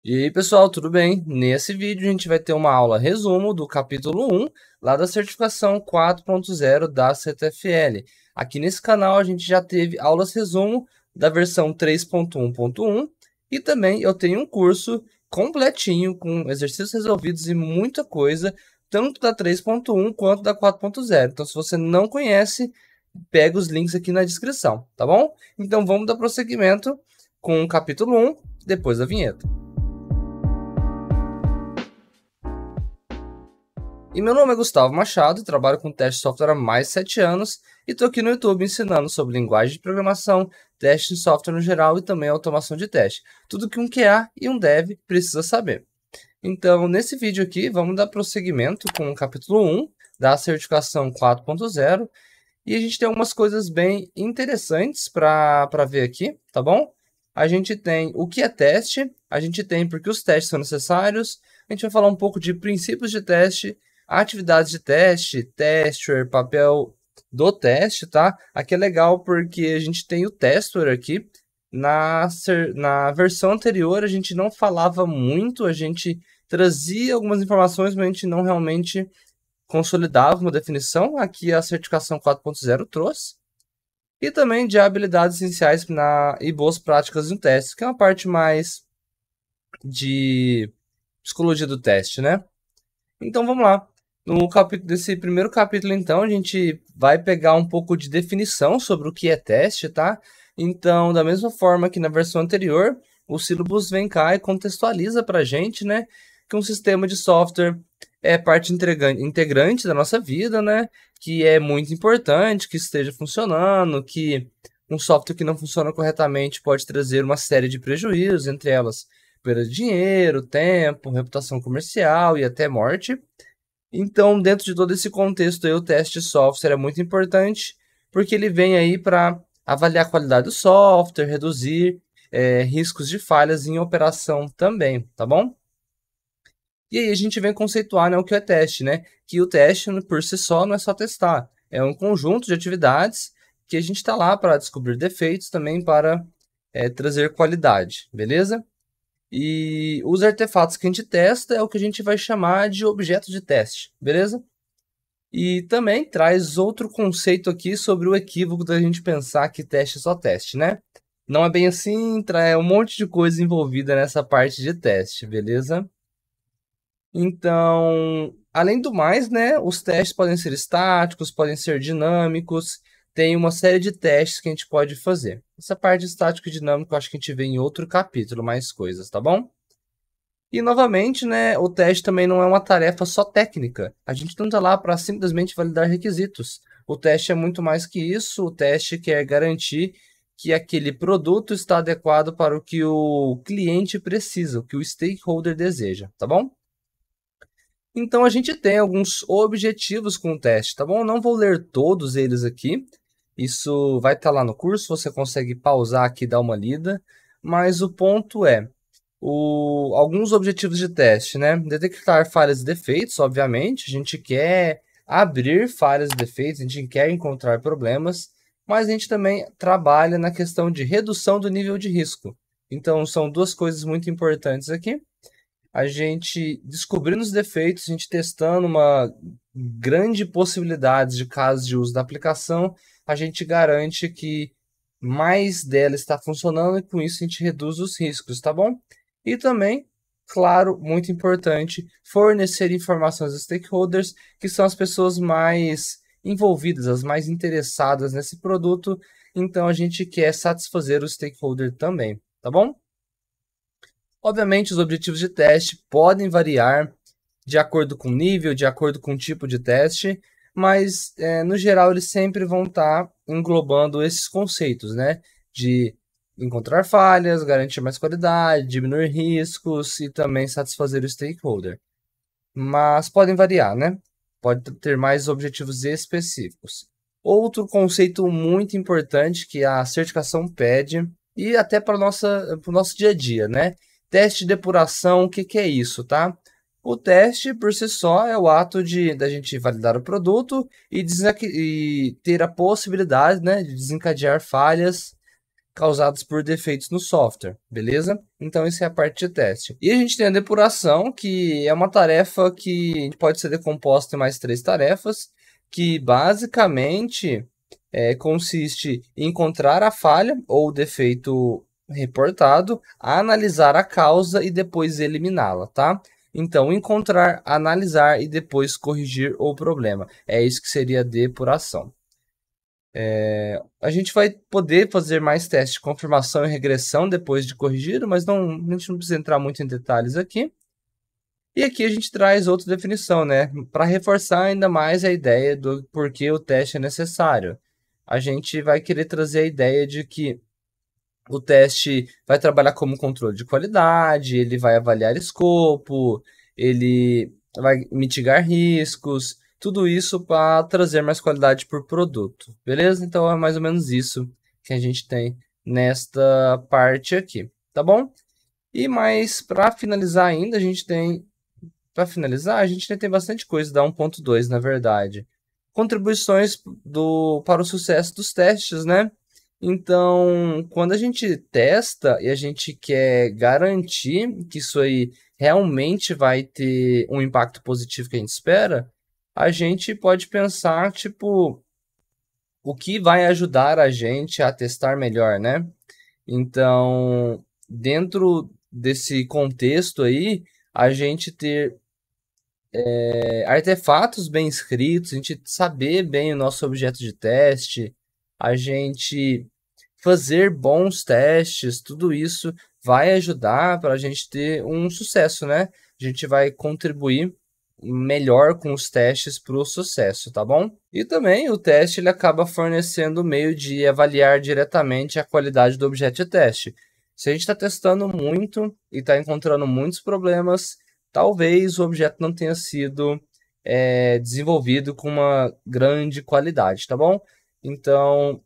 E aí, pessoal, tudo bem? Nesse vídeo a gente vai ter uma aula resumo do capítulo 1, lá da certificação 4.0 da CTFL. Aqui nesse canal a gente já teve aulas resumo da versão 3.1.1 e também eu tenho um curso completinho com exercícios resolvidos e muita coisa, tanto da 3.1 quanto da 4.0. Então, se você não conhece, pega os links aqui na descrição, tá bom? Então, vamos dar prosseguimento com o capítulo 1, depois da vinheta. E meu nome é Gustavo Machado, trabalho com teste de software há mais de 7 anos e estou aqui no YouTube ensinando sobre linguagem de programação, teste de software no geral e também automação de teste. Tudo que um QA e um Dev precisa saber. Então, nesse vídeo aqui, vamos dar prosseguimento com o capítulo 1 da certificação 4.0 e a gente tem algumas coisas bem interessantes para ver aqui, tá bom? A gente tem o que é teste, a gente tem por que os testes são necessários, a gente vai falar um pouco de princípios de teste, atividades de teste, tester, papel do teste, tá? Aqui é legal porque a gente tem o tester aqui. Na versão anterior a gente não falava muito, a gente trazia algumas informações, mas a gente não realmente consolidava uma definição. Aqui a certificação 4.0 trouxe. E também de habilidades essenciais e boas práticas no teste, que é uma parte mais de psicologia do teste, né? Então vamos lá. Desse primeiro capítulo, então, a gente vai pegar um pouco de definição sobre o que é teste, tá? Então, da mesma forma que na versão anterior, o Syllabus vem cá e contextualiza para a gente, né? Que um sistema de software é parte integrante da nossa vida, né? Que é muito importante que esteja funcionando, que um software que não funciona corretamente pode trazer uma série de prejuízos, entre elas perda de dinheiro, tempo, reputação comercial e até morte. Então, dentro de todo esse contexto, aí, o teste de software é muito importante, porque ele vem aí para avaliar a qualidade do software, reduzir riscos de falhas em operação também, tá bom? E aí a gente vem conceituar, né, o que é teste, né? Que o teste, por si só, não é só testar. É um conjunto de atividades que a gente está lá para descobrir defeitos, também para trazer qualidade, beleza? E os artefatos que a gente testa é o que a gente vai chamar de objetos de teste, beleza? E também traz outro conceito aqui sobre o equívoco da gente pensar que teste é só teste, né? Não é bem assim, traz um monte de coisa envolvida nessa parte de teste, beleza? Então, além do mais, né, os testes podem ser estáticos, podem ser dinâmicos, tem uma série de testes que a gente pode fazer. Essa parte estático e dinâmico eu acho que a gente vê em outro capítulo, mais coisas, tá bom? E novamente, né, o teste também não é uma tarefa só técnica. A gente não está lá para simplesmente validar requisitos. O teste é muito mais que isso. O teste quer garantir que aquele produto está adequado para o que o cliente precisa, o que o stakeholder deseja, tá bom? Então a gente tem alguns objetivos com o teste, tá bom? Não vou ler todos eles aqui. Isso vai estar lá no curso, você consegue pausar aqui e dar uma lida. Mas o ponto é, alguns objetivos de teste, né? Detectar falhas e defeitos, obviamente. A gente quer abrir falhas e defeitos, a gente quer encontrar problemas, mas a gente também trabalha na questão de redução do nível de risco. Então, são duas coisas muito importantes aqui. A gente descobrindo os defeitos, a gente testando uma grande possibilidade de casos de uso da aplicação, a gente garante que mais dela está funcionando e com isso a gente reduz os riscos, tá bom? E também, claro, muito importante, fornecer informações aos stakeholders, que são as pessoas mais envolvidas, as mais interessadas nesse produto, então a gente quer satisfazer o stakeholder também, tá bom? Obviamente, os objetivos de teste podem variar de acordo com o nível, de acordo com o tipo de teste, mas no geral eles sempre vão estar englobando esses conceitos, né? De encontrar falhas, garantir mais qualidade, diminuir riscos e também satisfazer o stakeholder. Mas podem variar, né? Pode ter mais objetivos específicos. Outro conceito muito importante que a certificação pede, e até para o nosso dia a dia, né? Teste de depuração, o que é isso, tá? O teste, por si só, é o ato da gente validar o produto e ter a possibilidade, né, de desencadear falhas causados por defeitos no software, beleza? Então, essa é a parte de teste. E a gente tem a depuração, que é uma tarefa que pode ser decomposta em mais 3 tarefas, que basicamente consiste em encontrar a falha ou o defeito reportado, analisar a causa e depois eliminá-la, tá? Então, encontrar, analisar e depois corrigir o problema. É isso que seria a depuração. A gente vai poder fazer mais testes de confirmação e regressão depois de corrigido, mas a gente não precisa entrar muito em detalhes aqui. E aqui a gente traz outra definição, né? Para reforçar ainda mais a ideia do porquê o teste é necessário. A gente vai querer trazer a ideia de que o teste vai trabalhar como controle de qualidade, ele vai avaliar escopo, ele vai mitigar riscos, tudo isso para trazer mais qualidade por produto, beleza? Então é mais ou menos isso que a gente tem nesta parte aqui, tá bom? E mais para finalizar ainda, a gente tem bastante coisa da 1.2, na verdade. Contribuições para o sucesso dos testes, né? Então, quando a gente testa e a gente quer garantir que isso aí realmente vai ter um impacto positivo que a gente espera, a gente pode pensar, tipo, o que vai ajudar a gente a testar melhor, né? Então, dentro desse contexto aí, a gente ter artefatos bem escritos, a gente saber bem o nosso objeto de teste, a gente fazer bons testes, tudo isso vai ajudar para a gente ter um sucesso, né? A gente vai contribuir melhor com os testes para o sucesso, tá bom? E também o teste ele acaba fornecendo o meio de avaliar diretamente a qualidade do objeto de teste. Se a gente está testando muito e está encontrando muitos problemas, talvez o objeto não tenha sido desenvolvido com uma grande qualidade, tá bom? Então,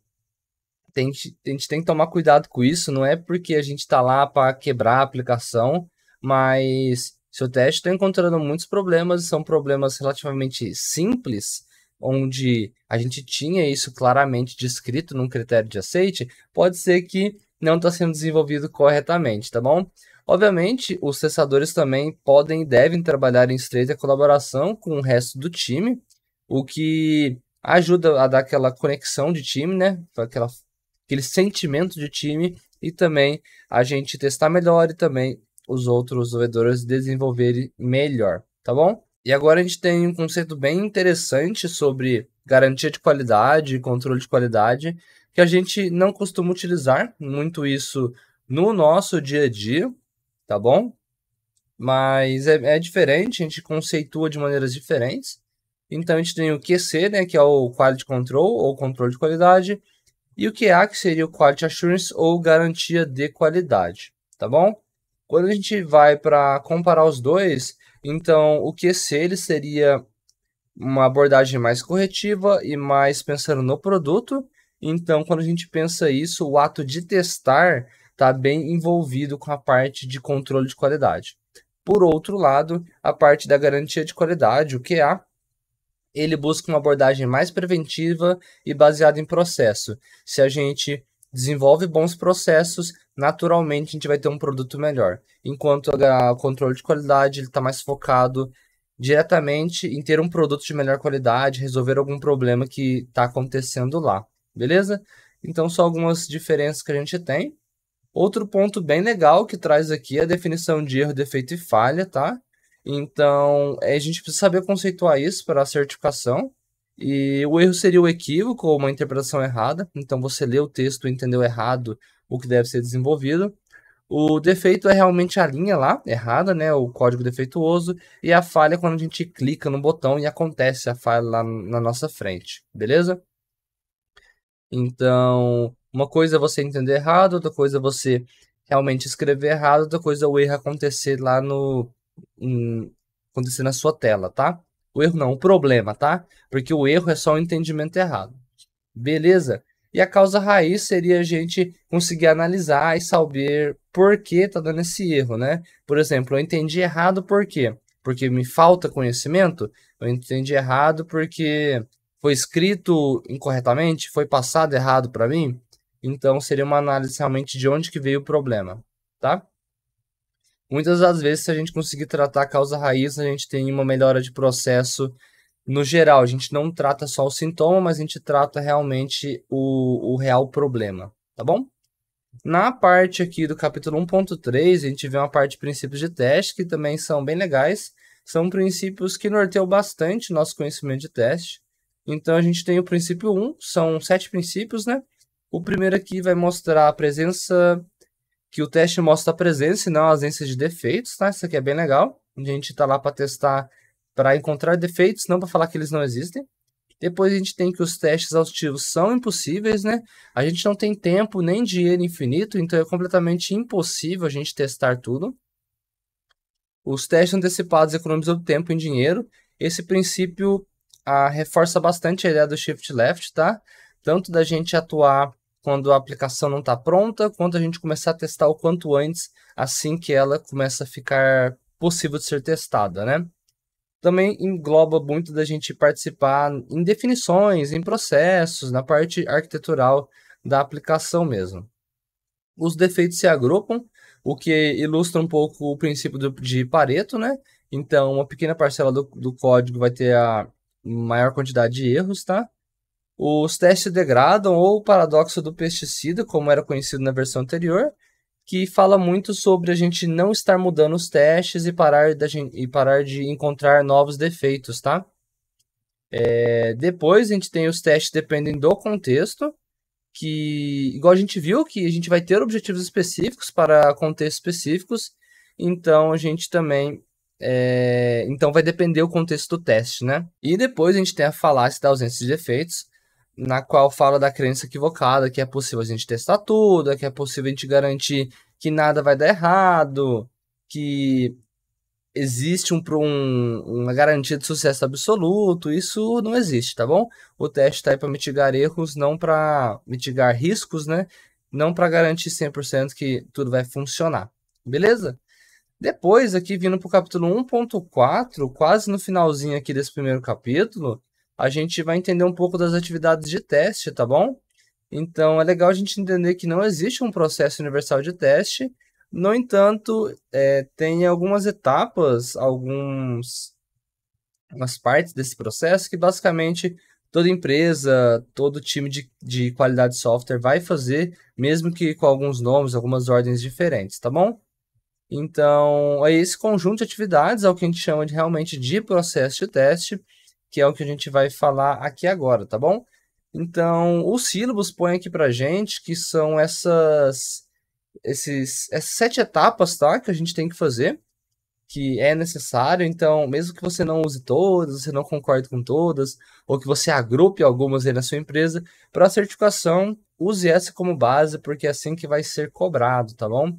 a gente tem que tomar cuidado com isso, não é porque a gente está lá para quebrar a aplicação, mas se o teste está encontrando muitos problemas, são problemas relativamente simples, onde a gente tinha isso claramente descrito num critério de aceite, pode ser que não está sendo desenvolvido corretamente, tá bom? Obviamente, os testadores também podem e devem trabalhar em estreita colaboração com o resto do time, o que ajuda a dar aquela conexão de time, né? Aquele sentimento de time e também a gente testar melhor e também os outros desenvolvedores desenvolverem melhor, tá bom? E agora a gente tem um conceito bem interessante sobre garantia de qualidade e controle de qualidade, que a gente não costuma utilizar muito isso no nosso dia a dia, tá bom? Mas é diferente, a gente conceitua de maneiras diferentes. Então a gente tem o QC, né, que é o Quality Control ou controle de qualidade, e o QA, que seria o Quality Assurance ou garantia de qualidade, tá bom? Quando a gente vai para comparar os dois, então o QC ele seria uma abordagem mais corretiva e mais pensando no produto. Então, quando a gente pensa isso, o ato de testar está bem envolvido com a parte de controle de qualidade. Por outro lado, a parte da garantia de qualidade, o QA, ele busca uma abordagem mais preventiva e baseada em processo. Se a gente desenvolve bons processos, naturalmente a gente vai ter um produto melhor. Enquanto o controle de qualidade está mais focado diretamente em ter um produto de melhor qualidade, resolver algum problema que está acontecendo lá, beleza? Então, são algumas diferenças que a gente tem. Outro ponto bem legal que traz aqui é a definição de erro, defeito e falha, tá? Então, a gente precisa saber conceituar isso para a certificação. E o erro seria o equívoco ou uma interpretação errada. Então, você lê o texto e entendeu errado o que deve ser desenvolvido. O defeito é realmente a linha lá, errada, né? O código defeituoso. E a falha é quando a gente clica no botão e acontece a falha lá na nossa frente, beleza? Então, uma coisa é você entender errado, outra coisa é você realmente escrever errado, outra coisa é o erro acontecer lá acontecer na sua tela, tá? O erro não, o problema, tá? Porque o erro é só o entendimento errado. Beleza? E a causa raiz seria a gente conseguir analisar e saber por que tá dando esse erro, né? Por exemplo, eu entendi errado por quê? Porque me falta conhecimento? Eu entendi errado porque foi escrito incorretamente? Foi passado errado para mim? Então, seria uma análise realmente de onde que veio o problema, tá? Muitas das vezes, se a gente conseguir tratar a causa raiz, a gente tem uma melhora de processo no geral. A gente não trata só o sintoma, mas a gente trata realmente o real problema, tá bom? Na parte aqui do capítulo 1.3, a gente vê uma parte de princípios de teste, que também são bem legais. São princípios que norteiam bastante o nosso conhecimento de teste. Então, a gente tem o princípio 1, são 7 princípios, né? O primeiro aqui vai mostrar a presença, que o teste mostra a presença e não a ausência de defeitos, tá? Isso aqui é bem legal. A gente está lá para testar, para encontrar defeitos, não para falar que eles não existem. Depois a gente tem que os testes exaustivos são impossíveis, né? A gente não tem tempo nem dinheiro infinito, então é completamente impossível a gente testar tudo. Os testes antecipados economizam tempo e dinheiro. Esse princípio reforça bastante a ideia do shift left, tá? Tanto da gente atuar quando a aplicação não está pronta, quanto a gente começar a testar o quanto antes, assim que ela começa a ficar possível de ser testada, né? Também engloba muito da gente participar em definições, em processos, na parte arquitetural da aplicação mesmo. Os defeitos se agrupam, o que ilustra um pouco o princípio de Pareto, né? Então, uma pequena parcela do código vai ter a maior quantidade de erros, tá? Os testes se degradam, ou o paradoxo do pesticida, como era conhecido na versão anterior, que fala muito sobre a gente não estar mudando os testes e parar de encontrar novos defeitos, tá? Depois a gente tem os testes que dependem do contexto, que, igual a gente viu, que a gente vai ter objetivos específicos para contextos específicos, então a gente também então vai depender o contexto do teste, né? E depois a gente tem a falácia da ausência de defeitos, na qual fala da crença equivocada, que é possível a gente testar tudo, que é possível a gente garantir que nada vai dar errado, que existe uma garantia de sucesso absoluto. Isso não existe, tá bom? O teste está aí para mitigar erros, não para mitigar riscos, né? Não para garantir 100% que tudo vai funcionar, beleza? Depois, aqui vindo para o capítulo 1.4, quase no finalzinho aqui desse primeiro capítulo, a gente vai entender um pouco das atividades de teste, tá bom? Então, é legal a gente entender que não existe um processo universal de teste. No entanto, tem algumas etapas, algumas partes desse processo que basicamente toda empresa, todo time de qualidade de software vai fazer, mesmo que com alguns nomes, algumas ordens diferentes, tá bom? Então, esse conjunto de atividades é o que a gente chama de realmente de processo de teste, que é o que a gente vai falar aqui agora, tá bom? Então, o sílabus põe aqui pra gente que são essas 7 etapas, tá? Que a gente tem que fazer, que é necessário. Então, mesmo que você não use todas, você não concorde com todas, ou que você agrupe algumas aí na sua empresa, para a certificação, use essa como base, porque é assim que vai ser cobrado, tá bom?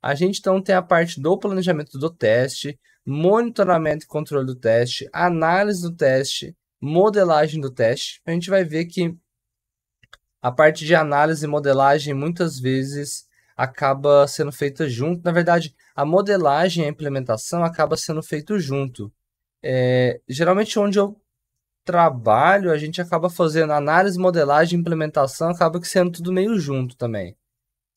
A gente então tem a parte do planejamento do teste, monitoramento e controle do teste, análise do teste, modelagem do teste. A gente vai ver que a parte de análise e modelagem muitas vezes acaba sendo feita junto. Na verdade, a modelagem e a implementação acaba sendo feito junto. Geralmente onde eu trabalho, a gente acaba fazendo análise, modelagem e implementação, acaba que sendo tudo meio junto também.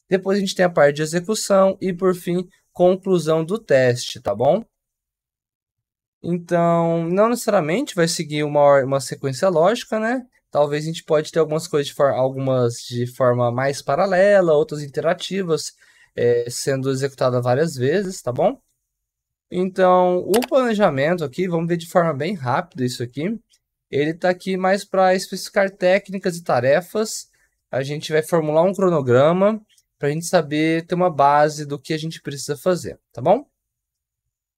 Depois a gente tem a parte de execução e, por fim, conclusão do teste, tá bom? Então, não necessariamente vai seguir uma sequência lógica, né? Talvez a gente pode ter algumas coisas algumas de forma mais paralela, outras interativas, sendo executada várias vezes, tá bom? Então, o planejamento aqui, vamos ver de forma bem rápida isso aqui. Ele está aqui mais para especificar técnicas e tarefas. A gente vai formular um cronograma para a gente saber ter uma base do que a gente precisa fazer, tá bom?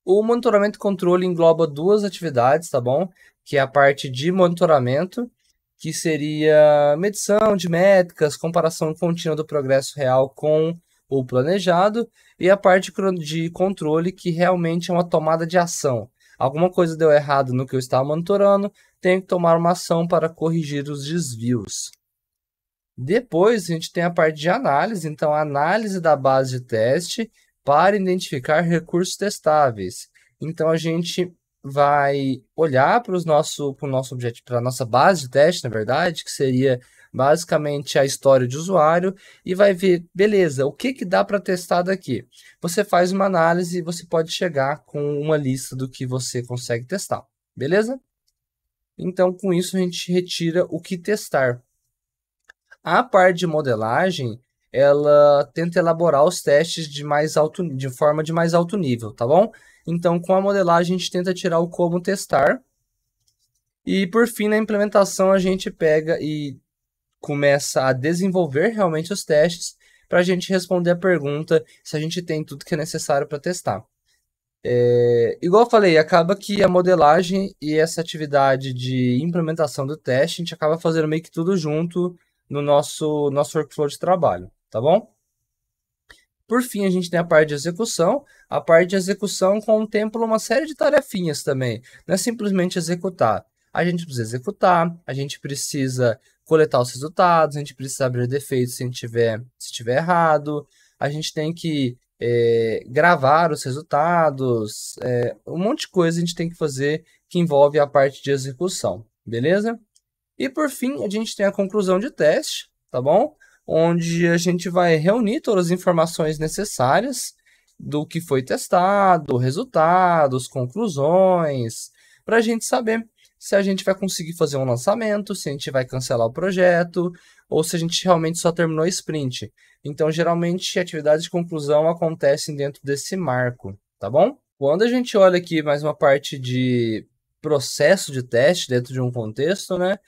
O monitoramento e controle engloba 2 atividades, tá bom? Que é a parte de monitoramento, que seria medição de métricas, comparação contínua do progresso real com o planejado, e a parte de controle, que realmente é uma tomada de ação. Alguma coisa deu errado no que eu estava monitorando, tenho que tomar uma ação para corrigir os desvios. Depois, a gente tem a parte de análise, então, a análise da base de teste para identificar recursos testáveis. Então, a gente vai olhar para o nosso objetivo, para a nossa base de teste, na verdade, que seria basicamente a história de usuário e vai ver, beleza, o que dá para testar daqui. Você faz uma análise e você pode chegar com uma lista do que você consegue testar, beleza? Então, com isso, a gente retira o que testar. A parte de modelagem, ela tenta elaborar os testes de forma de mais alto nível, tá bom? Então, com a modelagem, a gente tenta tirar o como testar. E, por fim, na implementação, a gente pega e começa a desenvolver realmente os testes para a gente responder a pergunta se a gente tem tudo que é necessário para testar. Igual eu falei, acaba que a modelagem e essa atividade de implementação do teste, a gente acaba fazendo meio que tudo junto no nosso workflow de trabalho, tá bom? Por fim, a gente tem a parte de execução. A parte de execução contempla uma série de tarefinhas também. Não é simplesmente executar. A gente precisa executar, a gente precisa coletar os resultados, a gente precisa abrir defeitos se estiver errado, a gente tem que gravar os resultados, um monte de coisa a gente tem que fazer que envolve a parte de execução, beleza? E por fim, a gente tem a conclusão de teste, tá bom? Onde a gente vai reunir todas as informações necessárias do que foi testado, resultados, conclusões, para a gente saber se a gente vai conseguir fazer um lançamento, se a gente vai cancelar o projeto, ou se a gente realmente só terminou a sprint. Então, geralmente, atividades de conclusão acontecem dentro desse marco, tá bom? Quando a gente olha aqui mais uma parte de processo de teste dentro de um contexto, né?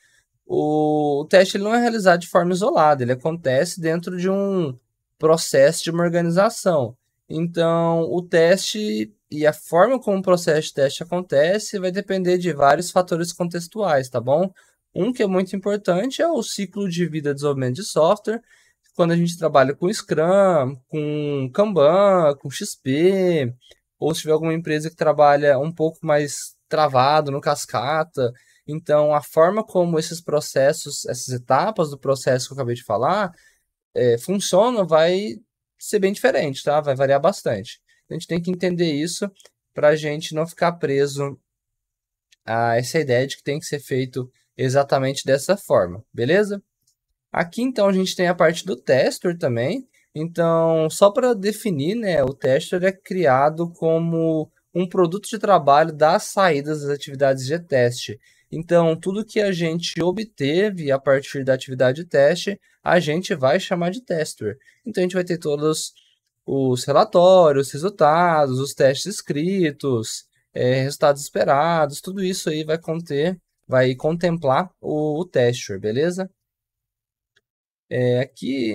O teste ele não é realizado de forma isolada, ele acontece dentro de um processo de uma organização. Então, o teste e a forma como o processo de teste acontece vai depender de vários fatores contextuais, tá bom? Um que é muito importante é o ciclo de vida de desenvolvimento de software, quando a gente trabalha com Scrum, com Kanban, com XP, ou se tiver alguma empresa que trabalha um pouco mais travado no Cascata. Então, a forma como esses processos, essas etapas do processo que eu acabei de falar, funcionam vai ser bem diferente, tá? Vai variar bastante. A gente tem que entender isso para a gente não ficar preso a essa ideia de que tem que ser feito exatamente dessa forma, beleza? Aqui, então, a gente tem a parte do tester também. Então, só para definir, né, o tester é criado como um produto de trabalho das saídas das atividades de teste. Então, tudo que a gente obteve a partir da atividade de teste, a gente vai chamar de tester. Então, a gente vai ter todos os relatórios, resultados, os testes escritos, resultados esperados, tudo isso aí vai contemplar o tester, beleza? Aqui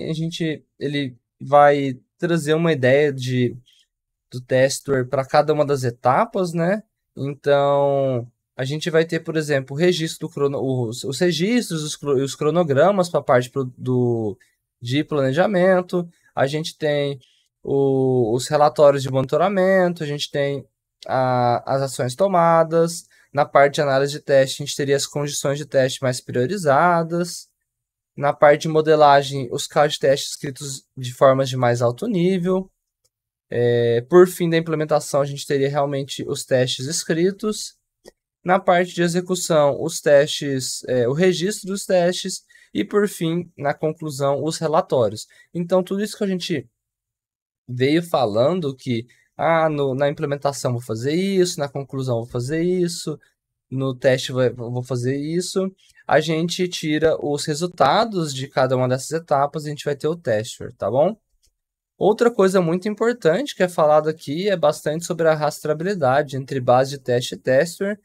ele vai trazer uma ideia do tester para cada uma das etapas, né? Então, a gente vai ter, por exemplo, o registro os registros, os cronogramas para a parte de planejamento, a gente tem os relatórios de monitoramento, a gente tem as ações tomadas, na parte de análise de teste, a gente teria as condições de teste mais priorizadas, na parte de modelagem, os casos de teste escritos de formas de mais alto nível. Por fim da implementação, a gente teria realmente os testes escritos. Na parte de execução, os testes, o registro dos testes. E, por fim, na conclusão, os relatórios. Então, tudo isso que a gente veio falando que na implementação vou fazer isso, na conclusão vou fazer isso, no teste vou fazer isso, a gente tira os resultados de cada uma dessas etapas e a gente vai ter o tester, tá bom? Outra coisa muito importante que é falado aqui é bastante sobre a rastreabilidade entre base de teste e tester,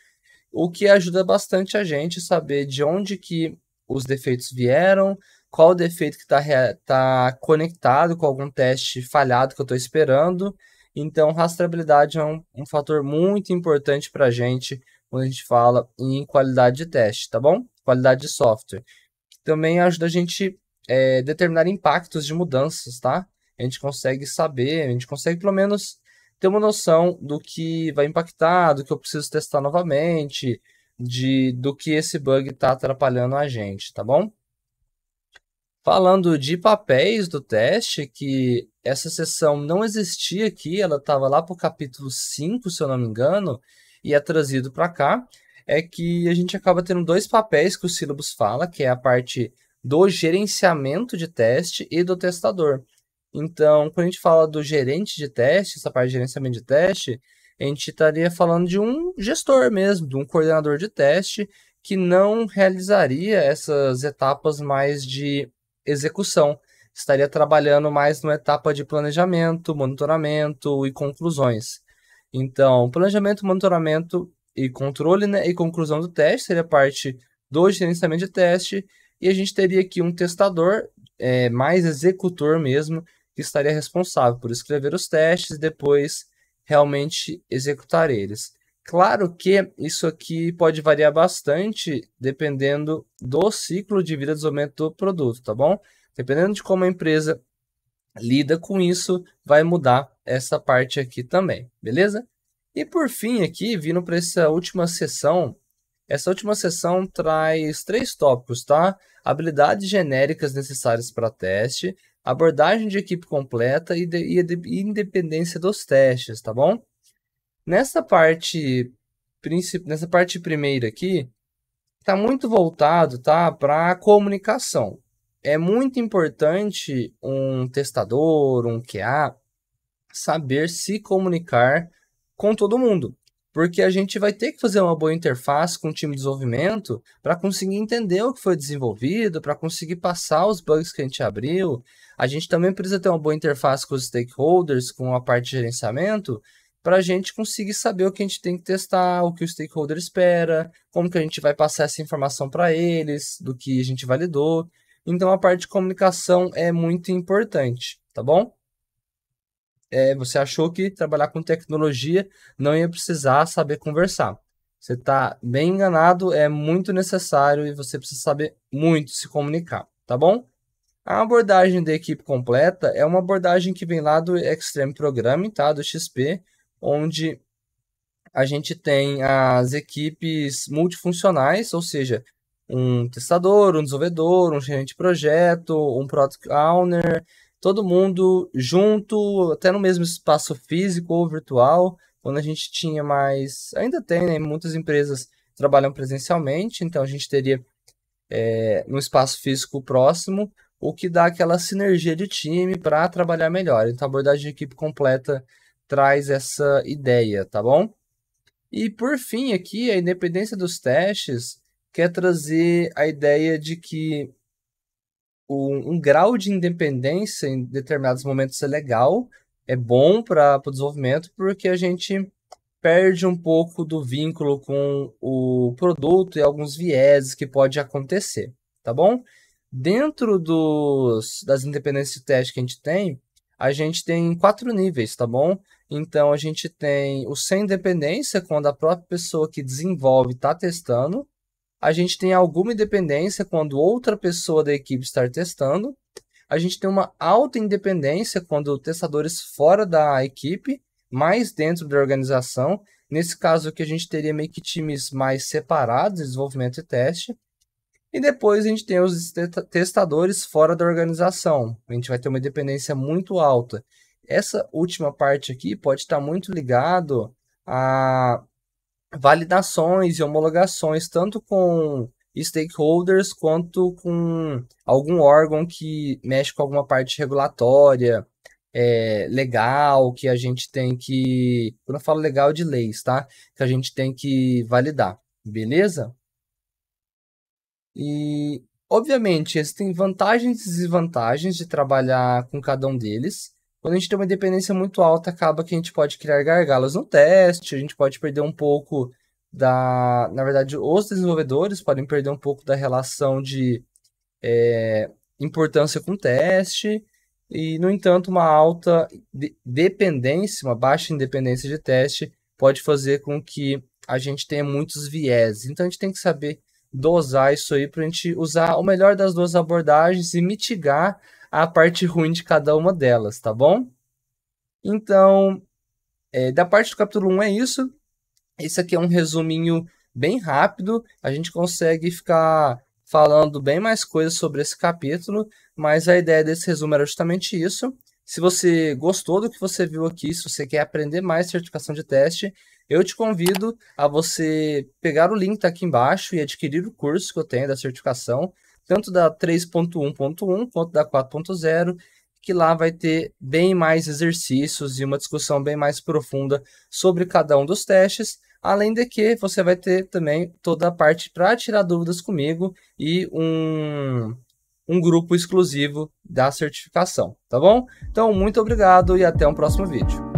o que ajuda bastante a gente a saber de onde que os defeitos vieram, qual o defeito que tá conectado com algum teste falhado que eu estou esperando. Então, rastreabilidade é um fator muito importante para a gente quando a gente fala em qualidade de teste, tá bom? Qualidade de software. Também ajuda a gente determinar impactos de mudanças, tá? A gente consegue saber, a gente consegue pelo menos ter uma noção do que vai impactar, do que eu preciso testar novamente, do que esse bug está atrapalhando a gente, tá bom? Falando de papéis do teste, que essa seção não existia aqui, ela estava lá para o capítulo 5, se eu não me engano, e é trazido para cá, é que a gente acaba tendo dois papéis que o sílabus fala, que é a parte do gerenciamento de teste e do testador. Então, quando a gente fala do gerente de teste, essa parte de gerenciamento de teste, a gente estaria falando de um gestor mesmo, de um coordenador de teste que não realizaria essas etapas mais de execução. Estaria trabalhando mais numa etapa de planejamento, monitoramento e conclusões. Então, planejamento, monitoramento e controle, né, e conclusão do teste seria parte do gerenciamento de teste, e a gente teria aqui um testador, mais executor mesmo, que estaria responsável por escrever os testes e depois realmente executar eles. Claro que isso aqui pode variar bastante dependendo do ciclo de vida de desenvolvimento do produto, tá bom? Dependendo de como a empresa lida com isso, vai mudar essa parte aqui também, beleza? E por fim aqui, vindo para essa última sessão traz 3 tópicos, tá? Habilidades genéricas necessárias para teste, abordagem de equipe completa e independência dos testes, tá bom? Nessa parte primeira aqui, está muito voltado, tá, para a comunicação. É muito importante um testador, um QA, saber se comunicar com todo mundo, porque a gente vai ter que fazer uma boa interface com o time de desenvolvimento para conseguir entender o que foi desenvolvido, para conseguir passar os bugs que a gente abriu. A gente também precisa ter uma boa interface com os stakeholders, com a parte de gerenciamento, para a gente conseguir saber o que a gente tem que testar, o que o stakeholder espera, como que a gente vai passar essa informação para eles, do que a gente validou. Então, a parte de comunicação é muito importante, tá bom? Você achou que trabalhar com tecnologia não ia precisar saber conversar. Você está bem enganado, é muito necessário e você precisa saber muito se comunicar, tá bom? A abordagem da equipe completa é uma abordagem que vem lá do Extreme Programming, tá? Do XP, onde a gente tem as equipes multifuncionais, ou seja, um testador, um desenvolvedor, um gerente de projeto, um product owner, todo mundo junto, até no mesmo espaço físico ou virtual, quando a gente tinha mais... Ainda tem, né? Muitas empresas trabalham presencialmente, então a gente teria no espaço físico próximo, o que dá aquela sinergia de time para trabalhar melhor. Então a abordagem de equipe completa traz essa ideia, tá bom? E por fim aqui, a independência dos testes quer trazer a ideia de que um grau de independência em determinados momentos é legal, é bom para o desenvolvimento, porque a gente perde um pouco do vínculo com o produto e alguns vieses que pode acontecer, tá bom? Dentro das independências de teste que a gente tem 4 níveis, tá bom? Então, a gente tem o sem independência, quando a própria pessoa que desenvolve está testando. A gente tem alguma independência quando outra pessoa da equipe está testando. A gente tem uma alta independência quando testadores fora da equipe, mas dentro da organização. Nesse caso aqui, a gente teria meio que times mais separados de desenvolvimento e teste. E depois a gente tem os testadores fora da organização. A gente vai ter uma independência muito alta. Essa última parte aqui pode estar muito ligado a validações e homologações, tanto com stakeholders quanto com algum órgão que mexe com alguma parte regulatória, legal, que a gente tem que... Quando eu falo legal, de leis, tá? Que a gente tem que validar, beleza? E, obviamente, existem vantagens e desvantagens de trabalhar com cada um deles. Quando a gente tem uma independência muito alta, acaba que a gente pode criar gargalos no teste, a gente pode perder um pouco da... Na verdade, os desenvolvedores podem perder um pouco da relação de importância com o teste. E, no entanto, uma alta dependência, uma baixa independência de teste pode fazer com que a gente tenha muitos viés. Então, a gente tem que saber dosar isso aí para a gente usar o melhor das duas abordagens e mitigar a parte ruim de cada uma delas, tá bom? Então, da parte do capítulo 1 é isso. Esse aqui é um resuminho bem rápido. A gente consegue ficar falando bem mais coisas sobre esse capítulo, mas a ideia desse resumo era justamente isso. Se você gostou do que você viu aqui, se você quer aprender mais certificação de teste, eu te convido a você pegar o link que tá aqui embaixo e adquirir o curso que eu tenho da certificação. tanto da 3.1.1 quanto da 4.0, que lá vai ter bem mais exercícios e uma discussão bem mais profunda sobre cada um dos testes, além de que você vai ter também toda a parte para tirar dúvidas comigo e um grupo exclusivo da certificação, tá bom? Então, muito obrigado e até um próximo vídeo.